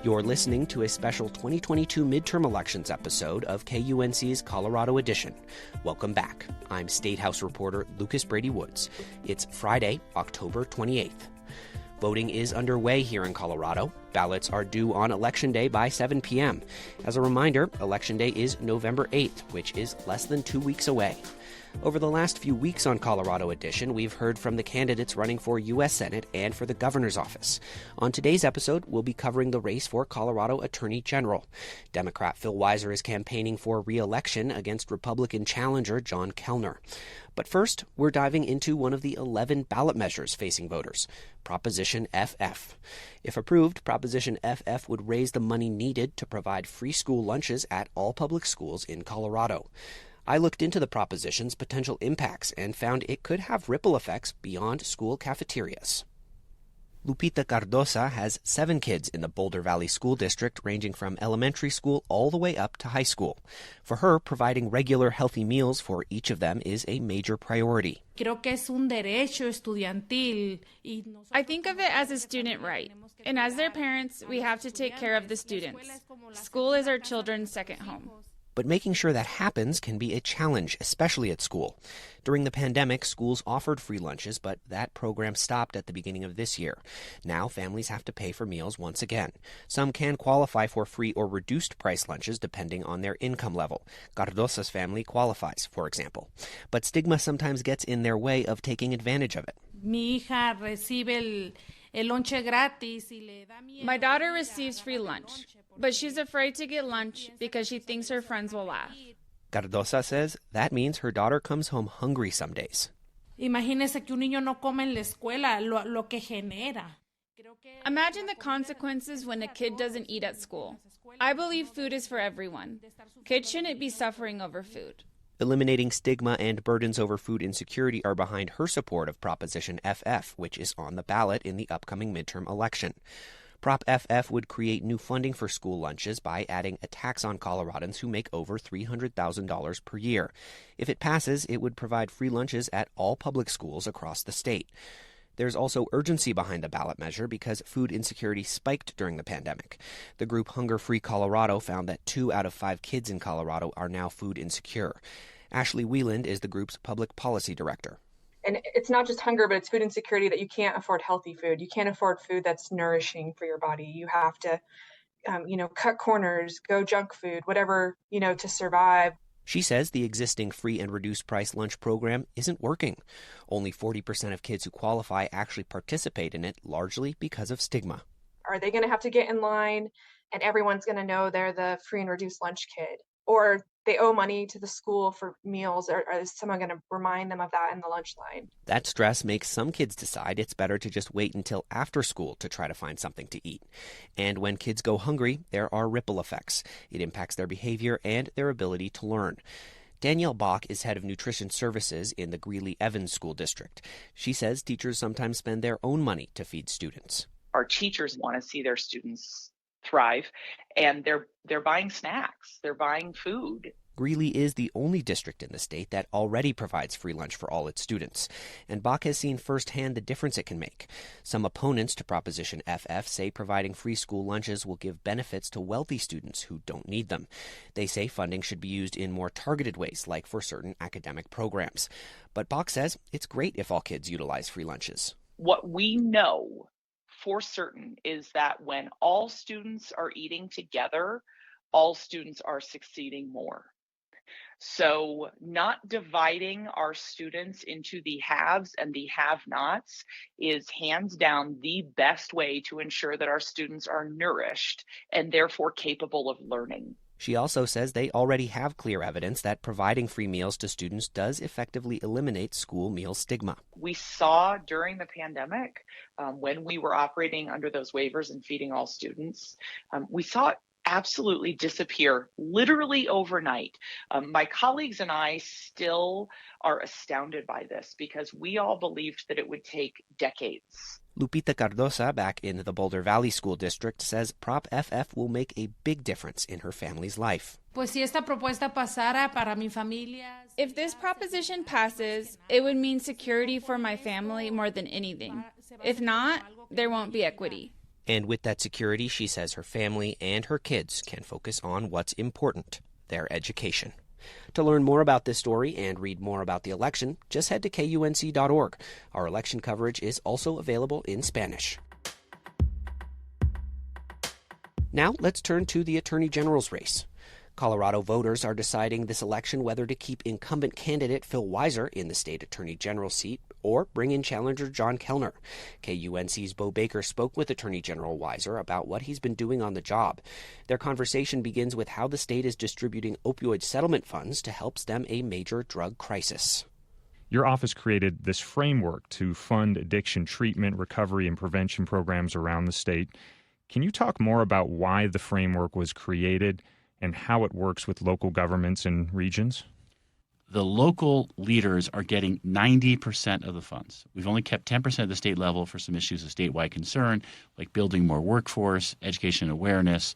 You're listening to a special 2022 midterm elections episode of KUNC's Colorado Edition. Welcome back. I'm State House reporter Lucas Brady Woods. It's Friday, October 28th. Voting is underway here in Colorado. Ballots are due on Election Day by 7 p.m. As a reminder, Election Day is November 8th, which is less than 2 weeks away. Over the last few weeks on Colorado Edition, we've heard from the candidates running for U.S. Senate and for the governor's office. On today's episode, we'll be covering the race for Colorado Attorney General. Democrat Phil Weisner is campaigning for re-election against Republican challenger John Kellner. But first, we're diving into one of the 11 ballot measures facing voters, Proposition FF. If approved, Proposition FF would raise the money needed to provide free school lunches at all public schools in Colorado. I looked into the proposition's potential impacts and found it could have ripple effects beyond school cafeterias. Lupita Cardosa has 7 kids in the Boulder Valley School District, ranging from elementary school all the way up to high school. For her, providing regular healthy meals for each of them is a major priority. I think of it as a student right, and as their parents, we have to take care of the students. School is our children's second home. But making sure that happens can be a challenge, especially at school. During the pandemic, schools offered free lunches, but that program stopped at the beginning of this year. Now, families have to pay for meals once again. Some can qualify for free or reduced price lunches depending on their income level. Cardosa's family qualifies, for example. But stigma sometimes gets in their way of taking advantage of it. My daughter receives free lunch, but she's afraid to get lunch because she thinks her friends will laugh. Cardosa says that means her daughter comes home hungry some days. Imagine the consequences when a kid doesn't eat at school. I believe food is for everyone. Kids shouldn't be suffering over food. Eliminating stigma and burdens over food insecurity are behind her support of Proposition FF, which is on the ballot in the upcoming midterm election. Prop FF would create new funding for school lunches by adding a tax on Coloradans who make over $300,000 per year. If it passes, it would provide free lunches at all public schools across the state. There's also urgency behind the ballot measure because food insecurity spiked during the pandemic. The group Hunger Free Colorado found that 2 out of 5 kids in Colorado are now food insecure. Ashley Wieland is the group's public policy director. And it's not just hunger, but it's food insecurity that you can't afford healthy food. You can't afford food that's nourishing for your body. You have to, cut corners, go junk food, whatever, to survive. She says the existing free and reduced price lunch program isn't working. Only 40% of kids who qualify actually participate in it, largely because of stigma. Are they going to have to get in line and everyone's going to know they're the free and reduced lunch kid? Or they owe money to the school for meals, or is someone going to remind them of that in the lunch line? That stress makes some kids decide it's better to just wait until after school to try to find something to eat. And when kids go hungry, there are ripple effects. It impacts their behavior and their ability to learn. Danielle Bach is head of nutrition services in the Greeley-Evans School District. She says teachers sometimes spend their own money to feed students. Our teachers want to see their students thrive, and they're buying snacks, they're buying food. Greeley is the only district in the state that already provides free lunch for all its students, and Bach has seen firsthand the difference it can make. Some opponents to Proposition FF say providing free school lunches will give benefits to wealthy students who don't need them. They say funding should be used in more targeted ways, like for certain academic programs. But Bach says it's great if all kids utilize free lunches. What we know for certain is that when all students are eating together, all students are succeeding more. So not dividing our students into the haves and the have-nots is hands down the best way to ensure that our students are nourished and therefore capable of learning. She also says they already have clear evidence that providing free meals to students does effectively eliminate school meal stigma. We saw during the pandemic, when we were operating under those waivers and feeding all students, we saw it absolutely disappear literally overnight. My colleagues and I still are astounded by this because we all believed that it would take decades. Lupita Cardosa, back in the Boulder Valley School District, says Prop FF will make a big difference in her family's life. If this proposition passes, it would mean security for my family more than anything. If not, there won't be equity. And with that security, she says her family and her kids can focus on what's important, their education. To learn more about this story and read more about the election, just head to KUNC.org. Our election coverage is also available in Spanish. Now let's turn to the Attorney General's race. Colorado voters are deciding this election whether to keep incumbent candidate Phil Weisner in the state attorney general seat or bring in challenger John Kellner. KUNC's Bo Baker spoke with Attorney General Weisner about what he's been doing on the job. Their conversation begins with how the state is distributing opioid settlement funds to help stem a major drug crisis. Your office created this framework to fund addiction treatment, recovery, and prevention programs around the state. Can you talk more about why the framework was created and how it works with local governments and regions? The local leaders are getting 90% of the funds. We've only kept 10% at the state level for some issues of statewide concern, like building more workforce, education awareness.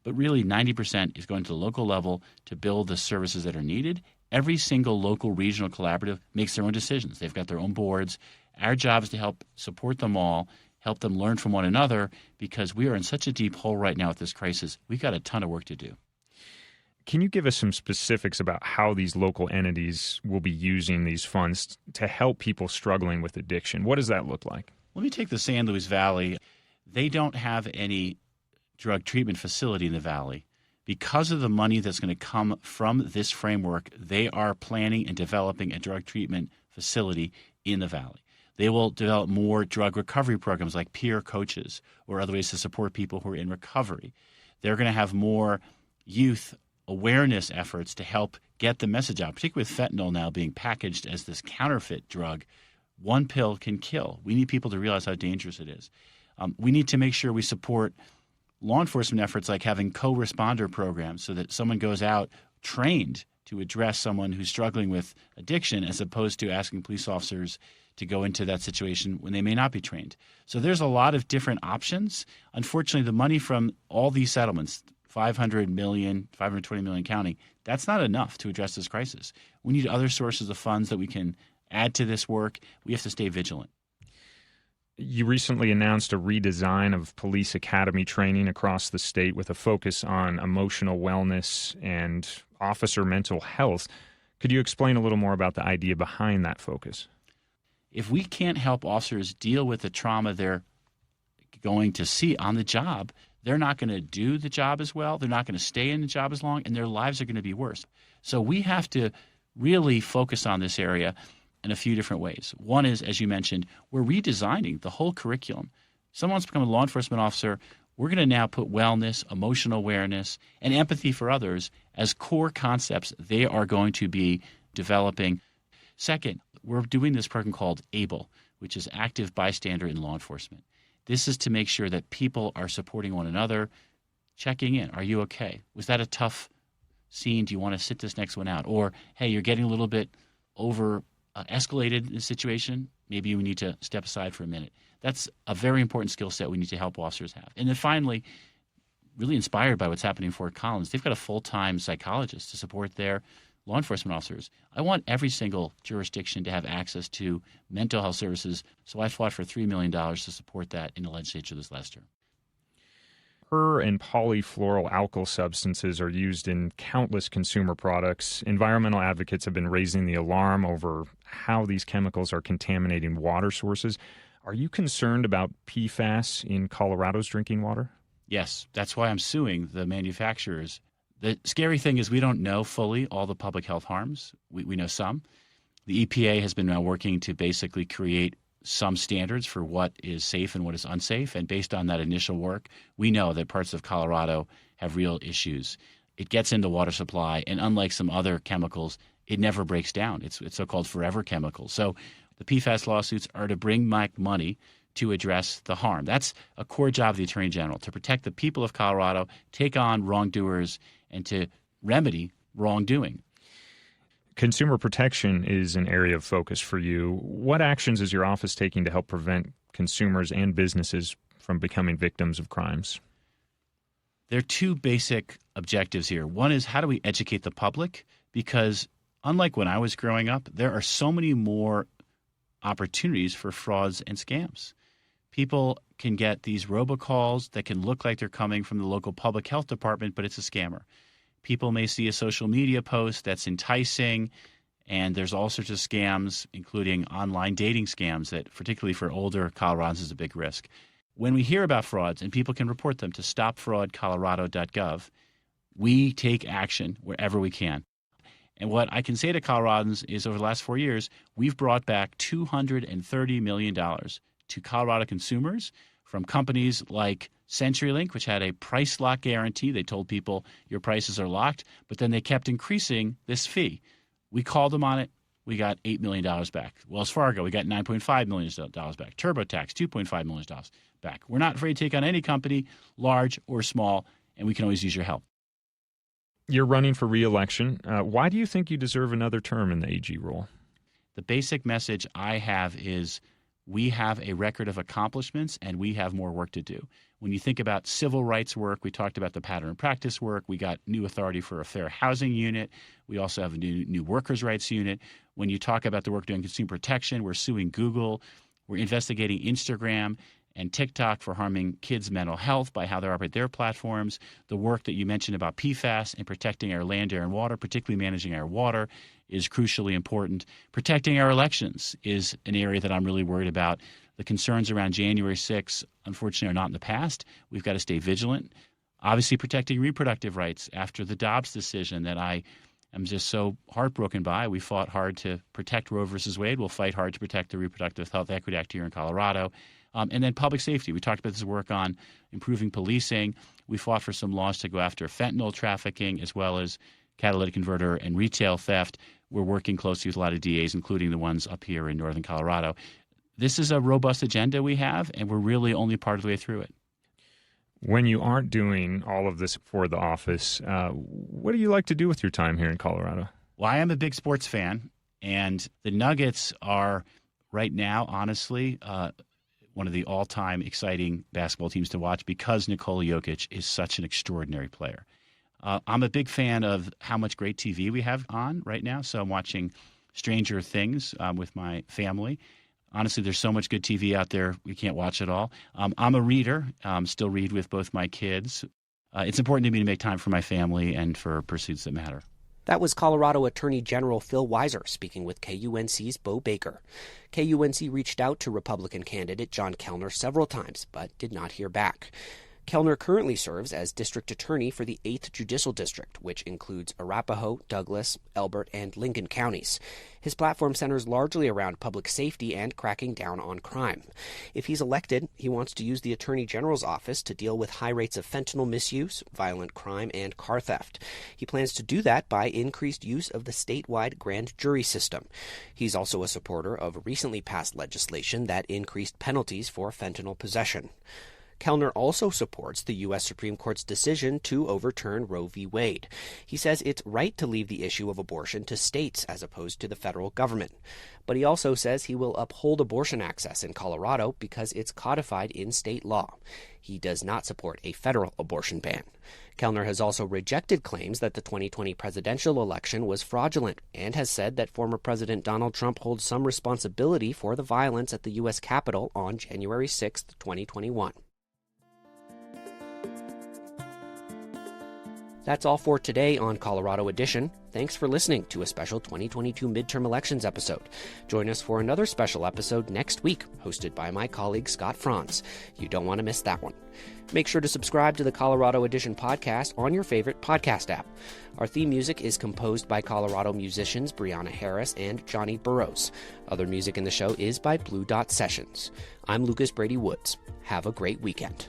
But really, 90% is going to the local level to build the services that are needed. Every single local regional collaborative makes their own decisions. They've got their own boards. Our job is to help support them all, help them learn from one another, because we are in such a deep hole right now with this crisis. We've got a ton of work to do. Can you give us some specifics about how these local entities will be using these funds to help people struggling with addiction? What does that look like? Let me take the San Luis Valley. They don't have any drug treatment facility in the valley. Because of the money that's going to come from this framework, they are planning and developing a drug treatment facility in the valley. They will develop more drug recovery programs like peer coaches or other ways to support people who are in recovery. They're going to have more youth awareness efforts to help get the message out, particularly with fentanyl now being packaged as this counterfeit drug. One pill can kill. We need people to realize how dangerous it is. We need to make sure we support law enforcement efforts like having co-responder programs so that someone goes out trained to address someone who's struggling with addiction as opposed to asking police officers to go into that situation when they may not be trained. So there's a lot of different options. Unfortunately, the money from all these settlements, $500 million, $520 million counting, that's not enough to address this crisis. We need other sources of funds that we can add to this work. We have to stay vigilant. You recently announced a redesign of police academy training across the state with a focus on emotional wellness and officer mental health. Could you explain a little more about the idea behind that focus? If we can't help officers deal with the trauma they're going to see on the job, they're not going to do the job as well, they're not going to stay in the job as long, and their lives are going to be worse. So we have to really focus on this area in a few different ways. One is, as you mentioned, we're redesigning the whole curriculum. Someone wants to become a law enforcement officer, we're going to now put wellness, emotional awareness, and empathy for others as core concepts they are going to be developing. Second, we're doing this program called ABLE, which is Active Bystander in Law Enforcement. This is to make sure that people are supporting one another, checking in. Are you okay? Was that a tough scene? Do you want to sit this next one out? Or, hey, you're getting a little bit over escalated in the situation. Maybe you need to step aside for a minute. That's a very important skill set we need to help officers have. And then finally, really inspired by what's happening in Fort Collins, they've got a full-time psychologist to support their law enforcement officers. I want every single jurisdiction to have access to mental health services, so I fought for $3 million to support that in the legislature this last year. Per and polyfluoroalkyl substances are used in countless consumer products. Environmental advocates have been raising the alarm over how these chemicals are contaminating water sources. Are you concerned about PFAS in Colorado's drinking water? Yes, that's why I'm suing the manufacturers. The scary thing is we don't know fully all the public health harms. We know some. The EPA has been now working to basically create some standards for what is safe and what is unsafe. And based on that initial work, we know that parts of Colorado have real issues. It gets into water supply, and unlike some other chemicals, it never breaks down. It's so-called forever chemicals. So the PFAS lawsuits are to bring back money to address the harm. That's a core job of the Attorney General, to protect the people of Colorado, take on wrongdoers, and to remedy wrongdoing. Consumer protection is an area of focus for you. What actions is your office taking to help prevent consumers and businesses from becoming victims of crimes? There are two basic objectives here. One is, how do we educate the public? Because unlike when I was growing up, there are so many more opportunities for frauds and scams. People can get these robocalls that can look like they're coming from the local public health department, but it's a scammer. People may see a social media post that's enticing, and there's all sorts of scams, including online dating scams that, particularly for older Coloradans, is a big risk. When we hear about frauds, and people can report them to stopfraudcolorado.gov, we take action wherever we can. And what I can say to Coloradans is over the last 4 years, we've brought back $230 million to Colorado consumers from companies like CenturyLink, which had a price lock guarantee. They told people your prices are locked, but then they kept increasing this fee. We called them on it. We got $8 million back. Wells Fargo, we got $9.5 million back. TurboTax, $2.5 million back. We're not afraid to take on any company, large or small, and we can always use your help. You're running for re-election. Why do you think you deserve another term in the AG role? The basic message I have is we have a record of accomplishments and we have more work to do. When you think about civil rights work, we talked about the pattern and practice work. We got new authority for a fair housing unit. We also have a new workers' rights unit. When you talk about the work doing consumer protection, we're suing Google. We're investigating Instagram and TikTok for harming kids' mental health by how they operate their platforms. The work that you mentioned about PFAS and protecting our land, air, and water, particularly managing our water, is crucially important. Protecting our elections is an area that I'm really worried about. The concerns around January 6th, unfortunately, are not in the past. We've got to stay vigilant. Obviously, protecting reproductive rights after the Dobbs decision that I am just so heartbroken by. We fought hard to protect Roe versus Wade. We'll fight hard to protect the Reproductive Health Equity Act here in Colorado. And then public safety. We talked about this work on improving policing. We fought for some laws to go after fentanyl trafficking as well as catalytic converter and retail theft. We're working closely with a lot of DAs, including the ones up here in northern Colorado. This is a robust agenda we have, and we're really only part of the way through it. When you aren't doing all of this for the office, what do you like to do with your time here in Colorado? Well, I am a big sports fan, and the Nuggets are right now, honestly, one of the all-time exciting basketball teams to watch because Nikola Jokic is such an extraordinary player. I'm a big fan of how much great TV we have on right now, so I'm watching Stranger Things with my family. Honestly, there's so much good TV out there, we can't watch it all. I'm a reader, still read with both my kids. It's important to me to make time for my family and for pursuits that matter. That was Colorado Attorney General Phil Weisner speaking with KUNC's Bo Baker. KUNC reached out to Republican candidate John Kellner several times, but did not hear back. Kellner currently serves as district attorney for the 8th Judicial District, which includes Arapahoe, Douglas, Elbert, and Lincoln counties. His platform centers largely around public safety and cracking down on crime. If he's elected, he wants to use the Attorney General's office to deal with high rates of fentanyl misuse, violent crime, and car theft. He plans to do that by increased use of the statewide grand jury system. He's also a supporter of recently passed legislation that increased penalties for fentanyl possession. Kellner also supports the U.S. Supreme Court's decision to overturn Roe v. Wade. He says it's right to leave the issue of abortion to states as opposed to the federal government. But he also says he will uphold abortion access in Colorado because it's codified in state law. He does not support a federal abortion ban. Kellner has also rejected claims that the 2020 presidential election was fraudulent and has said that former President Donald Trump holds some responsibility for the violence at the U.S. Capitol on January 6, 2021. That's all for today on Colorado Edition. Thanks for listening to a special 2022 midterm elections episode. Join us for another special episode next week, hosted by my colleague Scott Franz. You don't want to miss that one. Make sure to subscribe to the Colorado Edition podcast on your favorite podcast app. Our theme music is composed by Colorado musicians Brianna Harris and Johnny Burrows. Other music in the show is by Blue Dot Sessions. I'm Lucas Brady Woods. Have a great weekend.